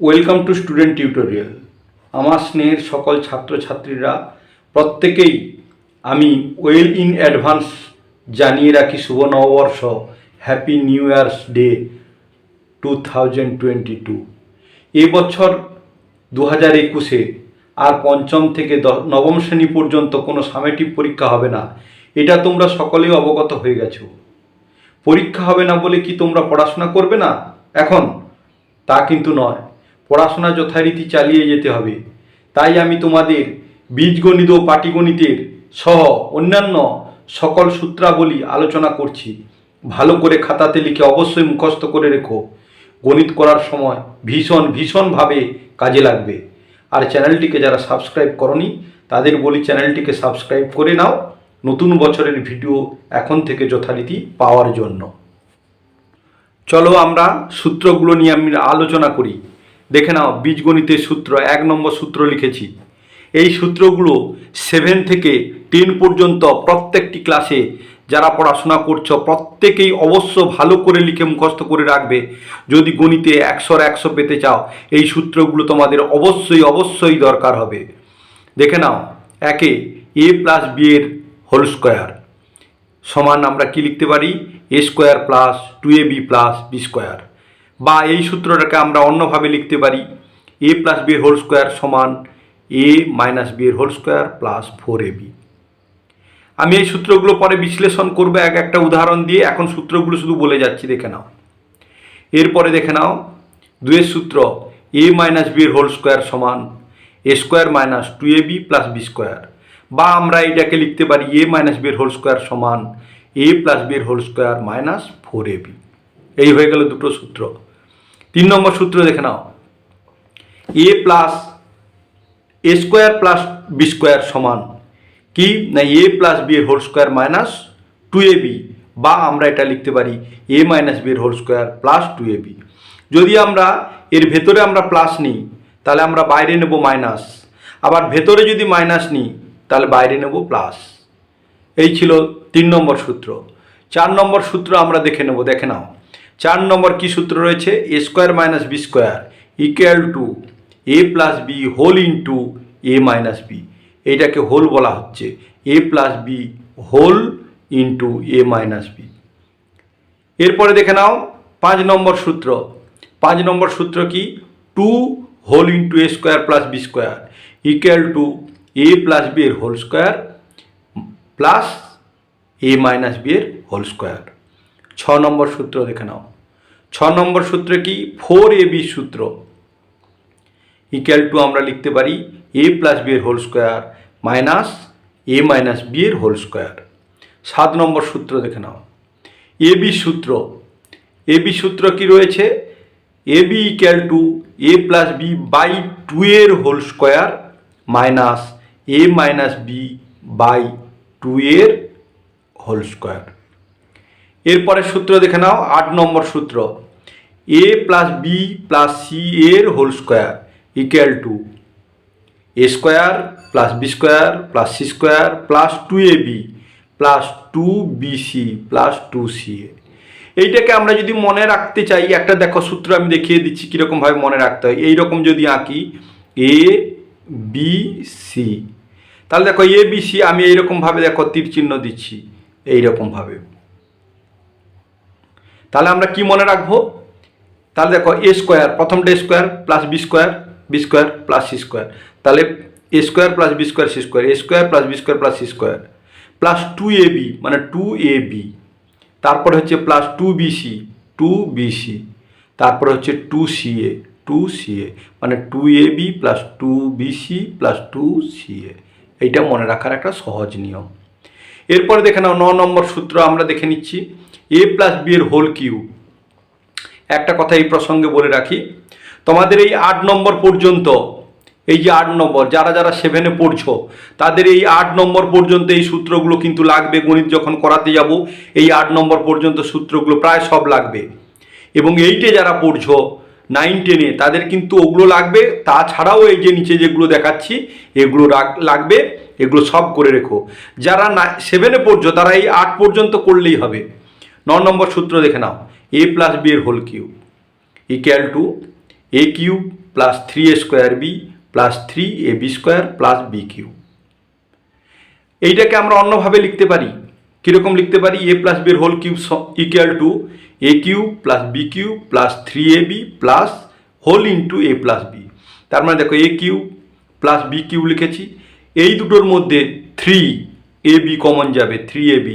Welcome to student tutorial. আমার স্নেহের সকল ছাত্রছাত্রীরা প্রত্যেকেই আমি ওয়েল ইন অ্যাডভান্স জানিয়ে রাখি শুভ নববর্ষ, হ্যাপি নিউ ইয়ার্স ডে 2022। এবছর 2021-এ আর পঞ্চম থেকে নবম শ্রেণী পর্যন্ত কোনো সামেটিভ পরীক্ষা হবে না, এটা তোমরা সকলেই অবগত হয়ে গেছো। পরীক্ষা হবে না বলে কি তোমরা পড়াশোনা করবে না এখন? তা কিন্তু নয়, পড়াশোনা যথারীতি চালিয়ে যেতে হবে। তাই আমি তোমাদের বীজগণিত ও পাটিগণিতের সহ অন্যান্য সকল সূত্রাবলী আলোচনা করছি। ভালো করে খাতাতে লিখে অবশ্যই মুখস্থ করে রেখো, গণিত করার সময় ভীষণভাবে কাজে লাগবে। আর চ্যানেলটিকে যারা সাবস্ক্রাইব করনি তাদের বলি চ্যানেলটিকে সাবস্ক্রাইব করে নাও নতুন বছরের ভিডিও এখন থেকে যথারীতি পাওয়ার জন্য। চলো আমরা সূত্রগুলো নিয়ে আমি আলোচনা করি। দেখে নাও, বীজগণিতের সূত্র 1 নম্বর সূত্র লিখেছি। এই সূত্রগুলো 7 থেকে 10 পর্যন্ত প্রত্যেকটি ক্লাসে যারা পড়াশোনা করছো প্রত্যেকেই অবশ্য ভালো করে লিখে মুখস্থ করে রাখবে। যদি গণিতে 100-র 100 পেতে চাও এই সূত্রগুলো তোমাদের অবশ্যই দরকার হবে। দেখে নাও, একে a প্লাস b এর হোল স্কোয়ার সমান আমরা কি লিখতে পারি? a square plus 2ab plus b square. বা এই সূত্রটাকে আমরা অন্যভাবে লিখতে পারি a প্লাস b এর হোল স্কোয়ার সমান a মাইনাস b এর হোল স্কোয়ার প্লাস 4ab। আমি এই সূত্রগুলো পরে বিশ্লেষণ করবো এক একটা উদাহরণ দিয়ে, এখন সূত্রগুলো শুধু বলে যাচ্ছি, দেখে নাও। এরপরে দেখে নাও 2 সূত্র a মাইনাস b এর হোল স্কোয়ার সমান a square minus 2ab plus b square. বা আমরা এটাকে লিখতে পারি a মাইনাস b এর হোল স্কোয়ার সমান a প্লাস b এর হোল স্কোয়ার মাইনাস 4ab। এই হয়ে গেল দুটো সূত্র। 3 নম্বর সূত্র দেখে নাও, a plus a square plus b square সমান কি না a প্লাস b এর হোল স্কোয়ার মাইনাস 2ab। বা আমরা এটা লিখতে পারি a মাইনাস b এর হোল স্কোয়ার প্লাস 2ab। যদি আমরা এর ভেতরে আমরা প্লাস নিই তাহলে আমরা বাইরে নেব মাইনাস, আবার ভেতরে যদি মাইনাস নিই তাহলে বাইরে নেব প্লাস। এই ছিল 3 নম্বর সূত্র। 4 নম্বর সূত্র আমরা দেখে নেব। দেখে নাও 4 নম্বর কি সূত্র রয়েছে? a square minus b square equal to a plus b whole into a minus b। এইটাকে হোল বলা হচ্ছে, a plus b whole into a minus b। এরপরে দেখে নাও 5 নম্বর সূত্র। 5 নম্বর সূত্র কি? 2 whole into a square plus b square equal to a plus b এর whole square plus a minus b এর হোল স্কোয়ার। 6 নম্বর সূত্র দেখে নাও। 6 নম্বর সূত্র কি? 4ab সূত্র ইকুয়াল টু আমরা লিখতে পারি a প্লাস b এর whole square minus a minus b এর হোল স্কোয়ার। 7 নম্বর সূত্র দেখে নাও, ab সূত্র। ab সূত্র কি রয়েছে? ab equal to a plus b by 2 এর whole square minus a minus b by 2 এর হোল স্কোয়ার। এরপরে সূত্র দেখে নাও 8 নম্বর সূত্র, a plus b plus c এর whole square equal to a square plus b square plus c square plus 2ab plus 2bc plus 2ca। এইটাকে আমরা যদি মনে রাখতে চাই, একটা দেখো সূত্র আমি দেখিয়ে দিচ্ছি কীরকমভাবে মনে রাখতে হয়। এইরকম যদি আঁকি a b c, তাহলে দেখো a b c আমি এইরকমভাবে দেখো তীর চিহ্ন দিচ্ছি এইরকমভাবে। তাহলে আমরা কি মনে রাখবো? তাহলে দেখো a স্কোয়ার, প্রথমটা square plus b square plus c square, তাহলে a square plus b square c square, a square plus b square plus c square plus 2ab মানে 2ab, তারপরে হচ্ছে প্লাস 2bc, তারপরে হচ্ছে 2ca মানে 2ab plus 2bc plus 2ca। এইটা মনে রাখার একটা সহজ নিয়ম। এরপরে দেখে নাও 9 নম্বর সূত্র আমরা দেখে নিচ্ছি, a প্লাস b এর হোল কিউব। একটা কথা এই প্রসঙ্গে বলে রাখি, তোমাদের এই 8 নম্বর পর্যন্ত, এই যে 8 নম্বর যারা 7-এ পড়ছো তাদের এই 8 নম্বর পর্যন্ত এই সূত্রগুলো কিন্তু লাগবে। গণিত যখন করাতে যাব এই 8 নম্বর পর্যন্ত সূত্রগুলো প্রায় সব লাগবে। এবং 8-এ যারা পড়ছো 9-10-এ তাদের কিন্তু ওগুলো লাগবে। তাছাড়াও এই যে নিচে যেগুলো দেখাচ্ছি এগুলো লাগবে, এগুলো সব করে রেখো। যারা 7-এ পড়ছো তারা এই 8 পর্যন্ত করলেই হবে। 9 নম্বর সূত্র দেখে নাও, a প্লাস b এর whole cube equal to a cube plus 3a² b plus 3ab² plus b cube. এইটাকে আমরা অন্যভাবে লিখতে পারি। কীরকম লিখতে পারি? a প্লাস বির whole cube equal to a cube plus B cube plus 3ab plus whole into a plus b. তার মানে দেখো a cube plus B cube লিখেছি, এই দুটোর মধ্যে 3ab কমন যাবে, 3ab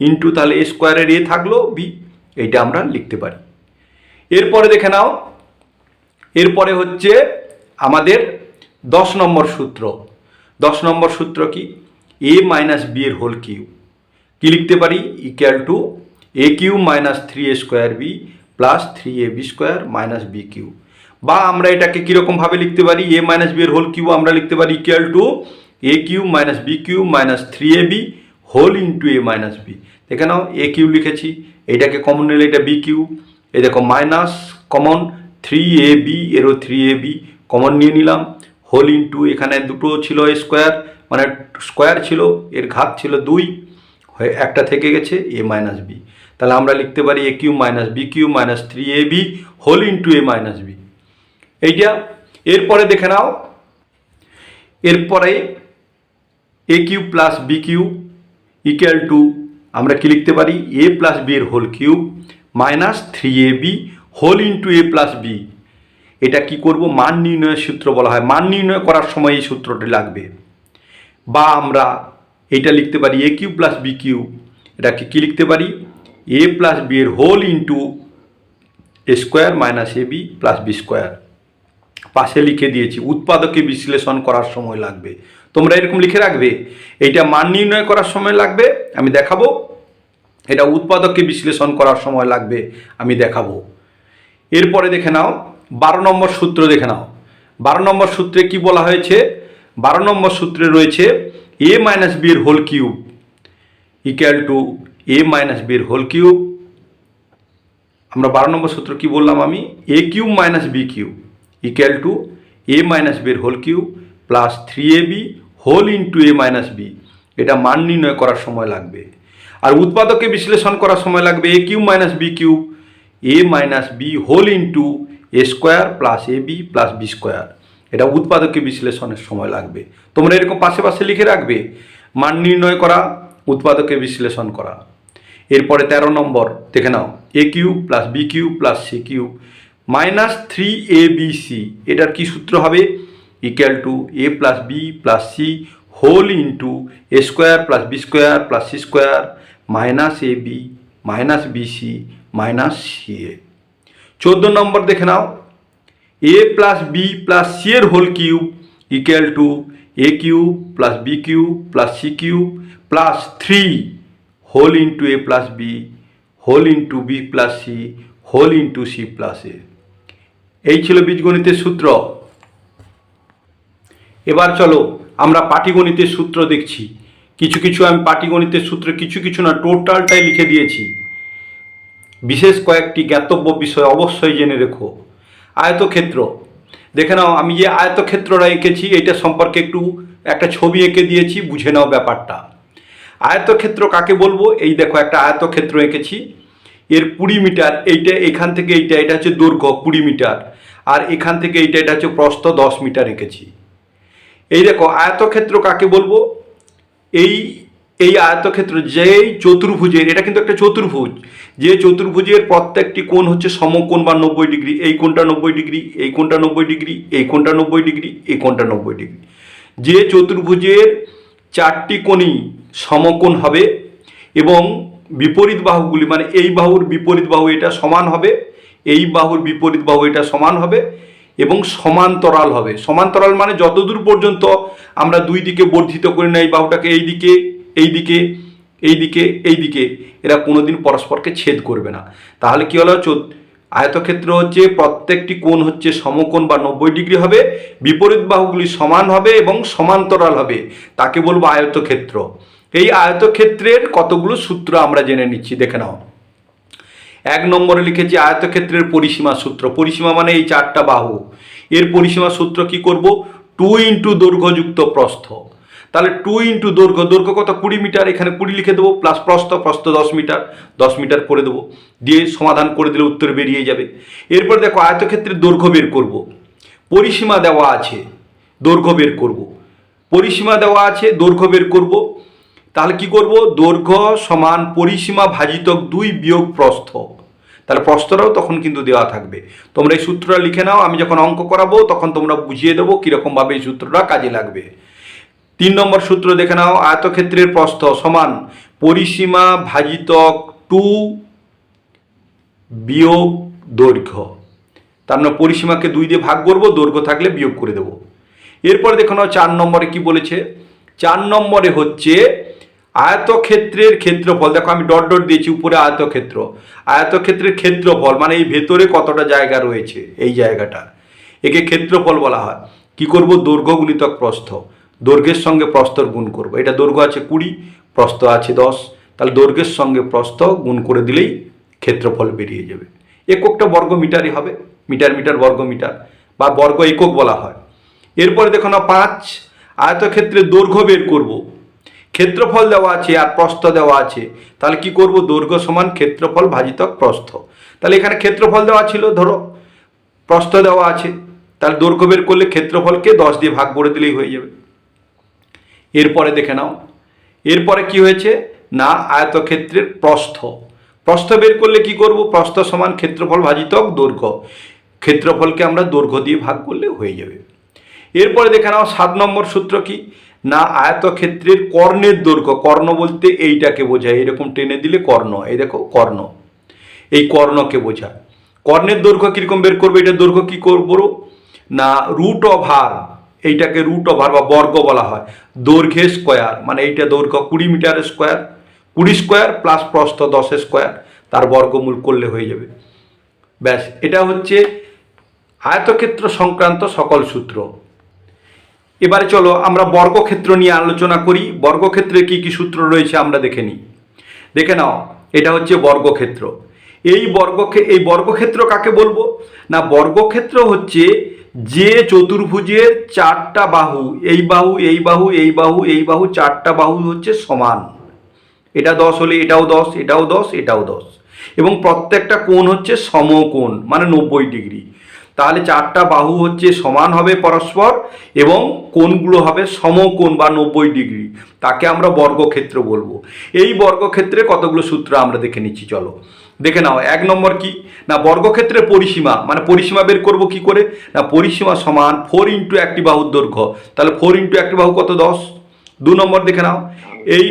ইন্টু তাহলে a স্কোয়ারের a থাকলো বি, এইটা আমরা লিখতে পারি। এরপরে দেখে নাও, এরপরে হচ্ছে আমাদের 10 নম্বর সূত্র। 10 নম্বর সূত্র কি? a মাইনাস বি এর হোল কিউব কি লিখতে পারি? Equal to a cube minus 3a² b plus 3ab² minus B cube. বা আমরা এটাকে কীরকমভাবে লিখতে পারি? a মাইনাস বি এর হোল কিউব আমরা লিখতে পারি equal to a cube minus B cube minus 3ab whole into a minus b. দেখে নাও a কিউব লিখেছি, এইটাকে কমন নিলে এটা বি কিউব, এই দেখো মাইনাস কমন 3ab এরও 3ab কমন নিয়ে নিলাম, হোল ইন্টু এখানে দুটো ছিল a স্কোয়ার মানে স্কোয়ার ছিল, এর ঘাত ছিল 2, হয়ে একটা থেকে গেছে a মাইনাস বি। তাহলে আমরা লিখতে পারি a cube minus B cube minus 3ab whole into a minus b, এইটা। এরপরে দেখে নাও, এরপরে a cube plus B cube equal to আমরা কি লিখতে পারি? a প্লাস বি এর whole cube minus 3ab whole into a plus b. এটা কি করব? মান নির্ণয়ের সূত্র বলা হয়, মান নির্ণয় করার সময় এই সূত্রটি লাগবে। বা আমরা এটা লিখতে পারি a cube plus B cube, এটাকে কি লিখতে পারি? a প্লাস বি এর whole into a square minus ab plus B square. পাশে লিখে দিয়েছি, উৎপাদকে বিশ্লেষণ করার সময় লাগবে, তোমরা এরকম লিখে রাখবে। এইটা মান নির্ণয় করার সময় লাগবে, আমি দেখাবো। এটা উৎপাদককে বিশ্লেষণ করার সময় লাগবে, আমি দেখাবো। এরপরে দেখে নাও 12 নম্বর সূত্র দেখে নাও। 12 নম্বর সূত্রে কি বলা হয়েছে? 12 নম্বর সূত্রে রয়েছে a মাইনাস বি এর whole cube equal to a minus B এর হোল কিউব। আমরা 12 নম্বর সূত্র কি বললাম আমি? a cube minus B cube equal to a minus B এর whole cube plus 3ab whole into a minus B. এটা মান নির্ণয় করার সময় লাগবে। আর উৎপাদকে বিশ্লেষণ করার সময় লাগবে a cube minus B cube a minus b whole into a square plus ab plus B square. এটা উৎপাদকে বিশ্লেষণের সময় লাগবে, তোমরা এরকম পাশে পাশে লিখে রাখবে, মান নির্ণয় করা, উৎপাদকে বিশ্লেষণ করা। এরপরে 13 নম্বর দেখে নাও, a cube plus B cube plus C cube minus 3abc। এটার কি সূত্র হবে? Equal to a plus B plus C whole into a square plus B square plus C square minus ab minus BC minus CA. 14 নম্বর দেখে নাও, a plus B plus C এর whole cube equal to a cube plus B cube plus C cube plus 3 whole into a plus B whole into B plus C whole into C plus A. এই ছিল বীজগণিতের সূত্র। এবার চলো আমরা পাটিগণিতের সূত্র দেখছি। কিছু কিছু আমি পাটিগণিতের সূত্র কিছু কিছু না, টোটালটাই লিখে দিয়েছি। বিশেষ কয়েকটি জ্ঞাতব্য বিষয় অবশ্যই জেনে রেখো। আয়তক্ষেত্র দেখে নাও, আমি যে আয়তক্ষেত্রটা এঁকেছি এটা সম্পর্কে একটু একটা ছবি এঁকে দিয়েছি, বুঝে নাও ব্যাপারটা। আয়তক্ষেত্র কাকে বলবো? এই দেখো একটা আয়তক্ষেত্র এঁকেছি, এর 20 মিটার, এইটা এখান থেকে এটা হচ্ছে দৈর্ঘ্য 20 মিটার, আর এখান থেকে এটা হচ্ছে প্রস্থ 10 মিটার এঁকেছি। এই দেখো আয়তক্ষেত্র কাকে বলবো? এই আয়তক্ষেত্র যেই চতুর্ভুজের, এটা কিন্তু একটা চতুর্ভুজ, যে চতুর্ভুজের প্রত্যেকটি কোণ হচ্ছে সমকোণ বা 90 ডিগ্রি। এই কোণটা 90 ডিগ্রি, এই কোণটা 90 ডিগ্রি, এই কোণটা 90 ডিগ্রি, এই কোণটা 90 ডিগ্রি। যে চতুর্ভুজের 4টি কোণই সমকোণ হবে এবং বিপরীত বাহুগুলি, মানে এই বাহুর বিপরীত বাহু এটা সমান হবে, এই বাহুর বিপরীত বাহু এটা সমান হবে এবং সমান্তরাল হবে। সমান্তরাল মানে যতদূর পর্যন্ত আমরা দুই দিকে বর্ধিত করি না এই বাহুটাকে, এই দিকে এই দিকে এই দিকে এই দিকে, এরা কোনোদিন পরস্পরকে ছেদ করবে না। তাহলে কি হলো? আয়তক্ষেত্র হচ্ছে প্রত্যেকটি কোণ হচ্ছে সমকোণ বা 90 ডিগ্রি হবে, বিপরীত বাহুগুলি সমান হবে এবং সমান্তরাল হবে, তাকে বলবো আয়তক্ষেত্র। এই আয়তক্ষেত্রের কতগুলো সূত্র আমরা জেনে নিচ্ছি, দেখে নাও। 1 নম্বরে লিখেছি আয়তক্ষেত্রের পরিসীমা সূত্র। পরিসীমা মানে এই 4টা বাহু, এর পরিসীমা সূত্র কি করব? 2 ইন্টু দৈর্ঘ্যযুক্ত প্রস্থ। তাহলে 2 ইন্টু দৈর্ঘ্য, দৈর্ঘ্য কত? 20 মিটার, এখানে 20 লিখে দেবো, প্লাস প্রস্থ, প্রস্থ 10 মিটার, 10 মিটার করে দেবো, দিয়ে সমাধান করে দিলে উত্তর বেরিয়ে যাবে। এরপর দেখো আয়তক্ষেত্রের দৈর্ঘ্য বের করব। পরিসীমা দেওয়া আছে, দৈর্ঘ্য বের করব। পরিসীমা দেওয়া আছে, দৈর্ঘ্য বের করব। তাহলে কি করব? দৈর্ঘ্য সমান পরিসীমা ভাজিতক 2 বিয়োগ প্রস্থ। তাহলে প্রস্থটাও তখন কিন্তু দেওয়া থাকবে। তোমরা এই সূত্রটা লিখে নাও, আমি যখন অঙ্ক করাবো তখন তোমরা বুঝিয়ে দেবো কীরকমভাবে এই সূত্রটা কাজে লাগবে। 3 নম্বর সূত্র দেখে নাও, আয়তক্ষেত্রের প্রস্থ সমান পরিসীমা ভাজিতক 2 বিয়োগ দৈর্ঘ্য। তার মানে পরিসীমাকে 2 দিয়ে ভাগ করবো, দৈর্ঘ্য থাকলে বিয়োগ করে দেবো। এরপরে দেখো নাও 4 নম্বরে কি বলেছে। 4 নম্বরে হচ্ছে আয়তক্ষেত্রের ক্ষেত্রফল। দেখো আমি ডট ডট দিয়েছি উপরে আয়তক্ষেত্র। আয়তক্ষেত্রের ক্ষেত্রফল মানে এই ভেতরে কতটা জায়গা রয়েছে, এই জায়গাটা, একে ক্ষেত্রফল বলা হয়। কি করব? দৈর্ঘ্য গুণিতক প্রস্থ। দৈর্ঘ্যের সঙ্গে প্রস্থর গুণ করব। এটা দৈর্ঘ্য আছে 20, প্রস্থ আছে 10। তাহলে দৈর্ঘ্যের সঙ্গে প্রস্থ গুণ করে দিলেই ক্ষেত্রফল বেরিয়ে যাবে। এককটা বর্গ মিটারই হবে, মিটার মিটার বর্গ মিটার বা বর্গ একক বলা হয়। এরপরে দেখো না 5, আয়তক্ষেত্রের দৈর্ঘ্য বের করব। ক্ষেত্রফল দেওয়া আছে আর প্রস্থ দেওয়া আছে, তাহলে কি করব? দৈর্ঘ্য সমান ক্ষেত্রফল ভাজিতক প্রস্থ। তাহলে এখানে ক্ষেত্রফল দেওয়া ছিল, ধরো প্রস্থ দেওয়া আছে, তাহলে দৈর্ঘ্য বের করলে ক্ষেত্রফলকে 10 দিয়ে ভাগ করে দিলেই হয়ে যাবে। এরপরে দেখে নাও, এরপরে কি হয়েছে না আয়তক্ষেত্রের প্রস্থ। প্রস্থ বের করলে কি করব? প্রস্থ সমান ক্ষেত্রফল ভাজিতক দৈর্ঘ্য। ক্ষেত্রফলকে আমরা দৈর্ঘ্য দিয়ে ভাগ করলে হয়ে যাবে। এরপরে দেখে নাও 7 নম্বর সূত্র কি না আয়তক্ষেত্রের কর্ণের দৈর্ঘ্য। কর্ণ বলতে এইটাকে বোঝায়, এরকম টেনে দিলে কর্ণ, এই দেখো কর্ণ, এই কর্ণকে বোঝায়। কর্ণের দৈর্ঘ্য কীরকম বের করবো? এটা দৈর্ঘ্য কি করবো না রুট ওভার, এইটাকে রুট ওভার বা বর্গ বলা হয়, দৈর্ঘ্যের স্কোয়ার। মানে এইটা দৈর্ঘ্য 20 মিটারের স্কোয়ার, 20 স্কোয়ার প্লাস প্রস্থ 10 স্কোয়ার, তার বর্গমূল করলে হয়ে যাবে। ব্যাস, এটা হচ্ছে আয়তক্ষেত্র সংক্রান্ত সকল সূত্র। এবারে চলো আমরা বর্গক্ষেত্র নিয়ে আলোচনা করি। বর্গক্ষেত্রে কি কি সূত্র রয়েছে আমরা দেখে নিই। দেখে নাও, এটা হচ্ছে বর্গক্ষেত্র। এই বর্গক্ষেত্র কাকে বলবো না বর্গক্ষেত্র হচ্ছে যে চতুর্ভুজের 4টা বাহু, এই বাহু এই বাহু এই বাহু এই বাহু 4টা বাহু হচ্ছে সমান। এটা 10 হলে এটাও 10, এটাও 10, এটাও 10, এবং প্রত্যেকটা কোণ হচ্ছে সমকোণ মানে 90 ডিগ্রি। তাহলে 4টা বাহু হচ্ছে সমান হবে পরস্পর এবং কোণগুলো হবে সমকোণ বা 90 ডিগ্রি, তাকে আমরা বর্গক্ষেত্র বলবো। এই বর্গক্ষেত্রে কতগুলো সূত্র আমরা দেখে নিচ্ছি, চলো দেখে নাও। 1 নম্বর কি না বর্গক্ষেত্রের পরিসীমা, মানে পরিসীমা বের করব কি করে না পরিসীমা সমান 4 ইন্টু একটি বাহুর দৈর্ঘ্য। তাহলে 4 ইন্টু একটি বাহু কত? 10। 2 নম্বর দেখে নাও, এই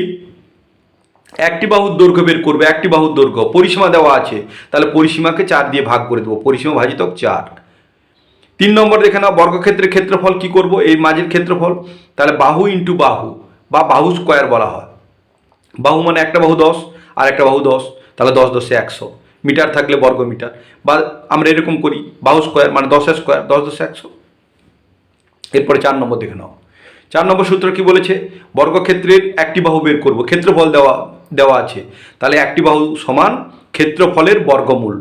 একটি বাহুর দৈর্ঘ্য বের করবে, একটি বাহুর দৈর্ঘ্য পরিসীমা দেওয়া আছে, তাহলে পরিসীমাকে 4 দিয়ে ভাগ করে দেবো, পরিসীমা ভাজিতক 4। 3 নম্বর দেখে নাও, বর্গক্ষেত্রের ক্ষেত্রফল কি করব? এই মাঝের ক্ষেত্রফল, তাহলে বাহু ইন্টু বাহু বা বাহু স্কোয়ার বলা হয়। বাহু মানে একটা বাহু 10 আর একটা বাহু 10, তাহলে 10 10 100, মিটার থাকলে বর্গ মিটার, বা আমরা এরকম করি বাহু স্কোয়ার মানে 10 স্কোয়ার, 10 10 100। এরপরে 4 নম্বর দেখে নাও। 4 নম্বর সূত্র কি বলেছে? বর্গক্ষেত্রের একটি বাহু বের করব, ক্ষেত্রফল দেওয়া আছে, তাহলে একটি বাহু সমান ক্ষেত্রফলের বর্গমূল।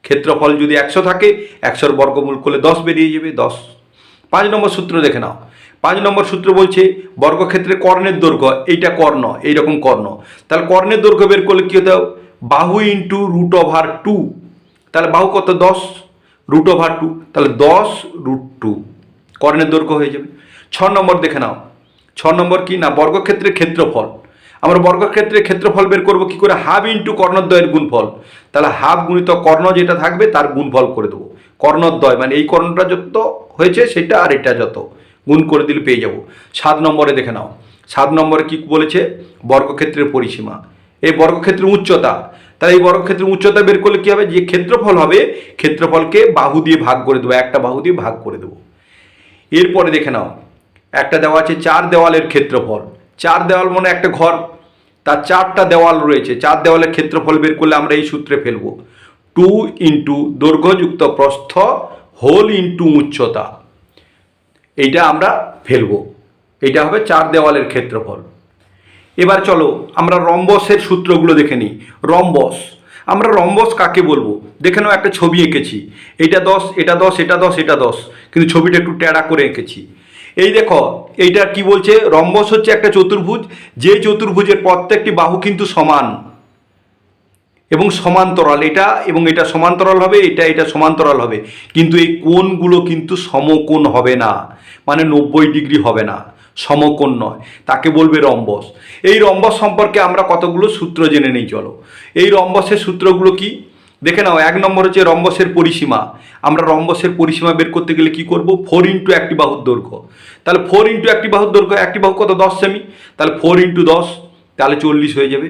ক্ষেত্রফল যদি 100 থাকে 100-র বর্গমূল করলে 10 বেরিয়ে যাবে, 10। 5 নম্বর সূত্র দেখে নাও। 5 নম্বর সূত্র বলছে বর্গক্ষেত্রের কর্ণের দৈর্ঘ্য, এইটা কর্ণ, এইরকম কর্ণ, তাহলে কর্ণের দৈর্ঘ্য বের করলে কি হতে হবে? বাহু ইন্টু রুট ওভার 2, তাহলে বাহু কত? 10, রুট ওভার 2, তাহলে 10 √ 2 কর্ণের দৈর্ঘ্য হয়ে যাবে। 6 নম্বর দেখে নাও। 6 নম্বর কি না বর্গক্ষেত্রের ক্ষেত্রফল। আমরা বর্গক্ষেত্রের ক্ষেত্রফল বের করবো কি করে? হাফ ইন্টু কর্ণদ্বয়ের গুণফল, তাহলে হাফ গুণিত কর্ণ যেটা থাকবে তার গুণফল করে দেবো। কর্ণদ্বয় মানে এই কর্ণটা যত হয়েছে সেটা আর এটা যত, গুণ করে দিলে পেয়ে যাব। 7 নম্বরে দেখে নাও। 7 নম্বরে কি বলেছে? বর্গক্ষেত্রের পরিসীমা, এই বর্গক্ষেত্রের উচ্চতা, তাহলে এই বর্গক্ষেত্রের উচ্চতা বের করলে কি হবে? যে ক্ষেত্রফল হবে ক্ষেত্রফলকে বাহু দিয়ে ভাগ করে দেবো, একটা বাহু দিয়ে ভাগ করে দেবো। এরপরে দেখে নাও, একটা দেওয়া আছে 4 দেওয়ালের ক্ষেত্রফল। 4 দেওয়াল মানে একটা ঘর, তার 4টা দেওয়াল রয়েছে, 4 দেওয়ালের ক্ষেত্রফল বের করলে আমরা এই সূত্রে ফেলবো 2 ইন্টু দৈর্ঘ্যযুক্ত প্রস্থ হোল ইন্টু উচ্চতা, এইটা আমরা ফেলবো, এইটা হবে 4 দেওয়ালের ক্ষেত্রফল। এবার চলো আমরা রম্বসের সূত্রগুলো দেখে নিই। রম্বস, আমরা রম্বস কাকে বলবো? দেখে নাও, একটা ছবি এঁকেছি, এইটা 10, এটা 10, এটা 10, এটা 10, কিন্তু ছবিটা একটু টেড়া করে এঁকেছি। এই দেখো এইটা কি বলছে? রম্বস হচ্ছে একটা চতুর্ভুজ, যে চতুর্ভুজের প্রত্যেকটি বাহু কিন্তু সমান। এবং সমান্তরাল, এটা এবং এটা সমান্তরাল হবে, এটা সমান্তরাল হবে, কিন্তু এই কোণগুলো কিন্তু সমকোণ হবে না, মানে 90 ডিগ্রি হবে না, সমকোণ নয়, তাকে বলবে রম্বস। এই রম্বস সম্পর্কে আমরা কতগুলো সূত্র জেনে নেই চলো। এই রম্বসের সূত্রগুলো কি দেখে নাও। 1 নম্বর হচ্ছে রম্বসের পরিসীমা। আমরা রম্বসের পরিসীমা বের করতে গেলে কি করব, 4 ইন্টু একটি বাহুর দৈর্ঘ্য। তাহলে 4 ইন্টু একটি বাহুর দৈর্ঘ্য, একটি বাহু কত 10 সেমি, তাহলে 4 ইন্টু 10, তাহলে 40 হয়ে যাবে।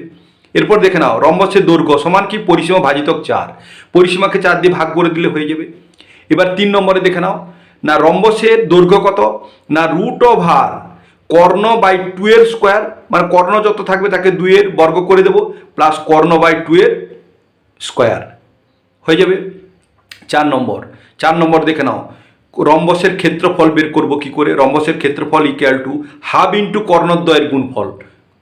এরপর দেখে নাও রম্বসের দৈর্ঘ্য সমান কি পরিসীমা ভাজিতক 4, পরিসীমাকে 4 দিয়ে ভাগ করে দিলে হয়ে যাবে। এবার 3 নম্বরে দেখে নাও না রম্বসের দৈর্ঘ্য কত, না রুট ওভার কর্ণ বাই 2 এর স্কোয়ার, মানে কর্ণ যত থাকবে তাকে 2 এর বর্গ করে দেবো, প্লাস কর্ণ বাই 2 এর স্কোয়ার হয়ে যাবে। 4 নম্বর দেখে নাও রম্বসের ক্ষেত্রফল বের করব কি করে। রম্বসের ক্ষেত্রফল ইকুয়াল টু হাফ ইন্টু কর্ণদ্বয়ের গুণফল,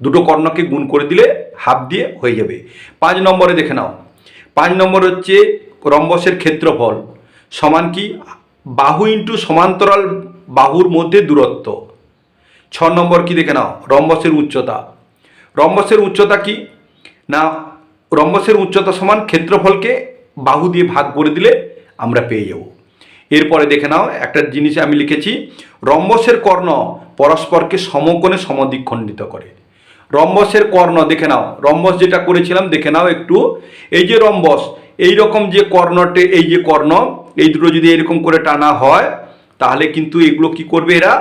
দুটো কর্ণকে গুণ করে দিলে হাফ দিয়ে হয়ে যাবে। 5 নম্বরে দেখে নাও, 5 নম্বর হচ্ছে রম্বসের ক্ষেত্রফল সমান কি বাহু ইন্টু সমান্তরাল বাহুর মধ্যে দূরত্ব। 6 নম্বর কি দেখে নাও রম্বসের উচ্চতা। রম্বসের উচ্চতা কি না রম্বসের উচ্চতা সমান ক্ষেত্রফলকে বাহু দিয়ে ভাগ করে দিলে আমরা পেয়ে যাব। এরপরে দেখে নাও একটা জিনিস আমি লিখেছি, রম্বসের কর্ণ পরস্পরকে সমকোণে সমদ্বিখণ্ডিত করে। রম্বসের কর্ণ দেখে নাও, রম্বস যেটা করেছিলাম দেখে নাও একটু, এই যে রম্বস এই রকম যে কর্ণটে, এই যে কর্ণ এই দুটো যদি এরকম করে টানা হয় তাহলে কিন্তু এগুলো কি করবে, এরা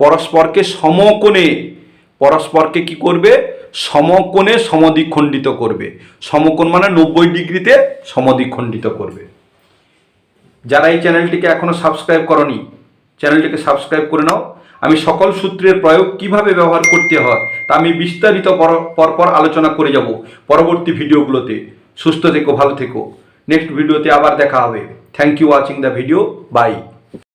পরস্পরকে সমকোণে, পরস্পরকে কি করবে সমকোণে সমদ্বিখণ্ডিত করবে। সমকোণ মানে 90 ডিগ্রিতে সমদ্বিখণ্ডিত করবে। যারা এই চ্যানেলটিকে এখনো সাবস্ক্রাইব করনি চ্যানেলটিকে সাবস্ক্রাইব করে নাও। আমি সকল সূত্রের প্রয়োগ কিভাবে ব্যবহার করতে হয় তা আমি বিস্তারিত পরপর আলোচনা করে যাব পরবর্তী ভিডিওগুলোতে। সুস্থ থেকো, ভালো থেকো। নেক্সট ভিডিওতে আবার দেখা হবে। Thank you watching the video. By.